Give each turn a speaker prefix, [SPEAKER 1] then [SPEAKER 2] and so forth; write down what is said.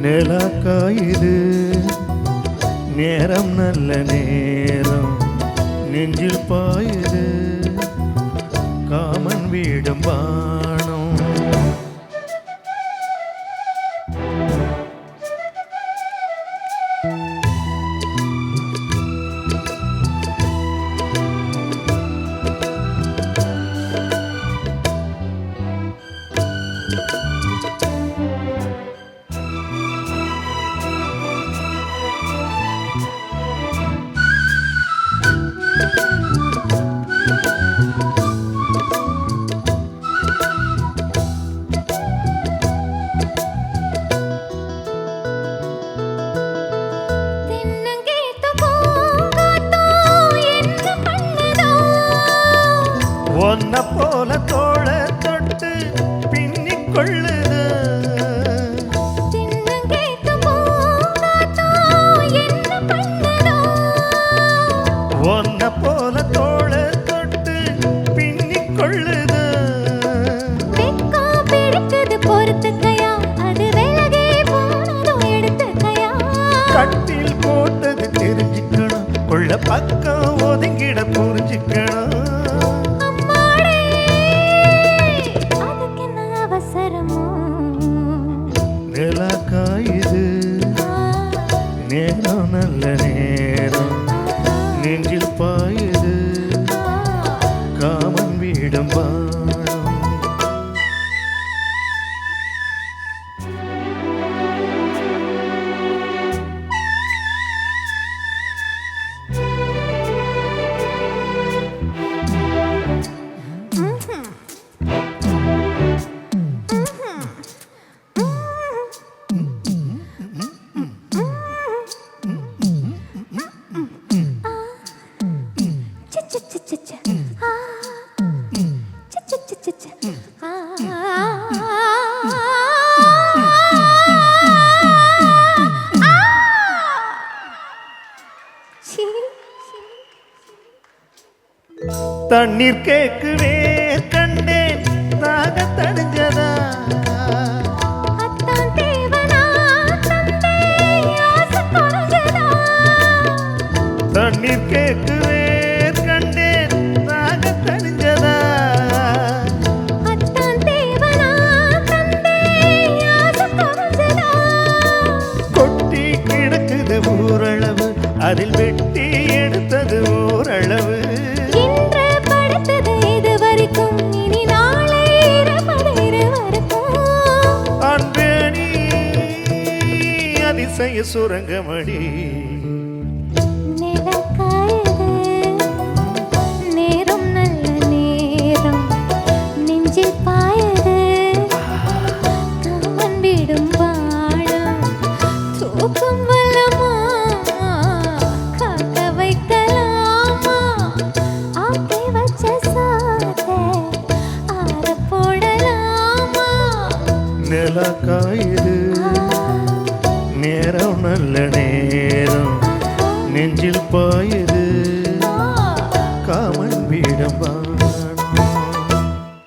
[SPEAKER 1] நிலக்காயுது நேரம் நல்ல நேரம் நெஞ்சில் பாயுது காமன் வீடும் பானம் ஒன்ன போல தோள தொட்டு பின்னிக் கொள்ளுது ஒன்ன போல தோள தொட்டு பின்னிக் கொள்ளுது கட்டில் போட்டது தெரிஞ்சுக்கணும் கொள்ள பக்கம் ஒதுங்கிட புரிஞ்சுக்கணும் நிலக்காயுது நேரம் நல்ல நேரம் நெஞ்சில் பாயுது காமன் வீடும் பானம் தண்ணீர் கேக்குவே கண்டேன் தாக தணிஞ்சதா தண்ணீர் கேக்குவே கண்டேன் தாக தணிஞ்சதா கொட்டி கிடக்குது ஊரளவு அதில் வெட்டி எடுத்தது ஓரளவு அதிசய சுரங்கமடி
[SPEAKER 2] நேரம் நல்ல நேரம் நெஞ்சில் பாயது காமன் வீடும் பாடம் தூக்கம் வல்லமா காக்க வைக்கலாமா ஆட்டி வச்ச சாத்தை ஆற போடலாமா
[SPEAKER 1] நிலக்காயுது நேரம் நல்ல நேரம் நெஞ்சில் பாயுது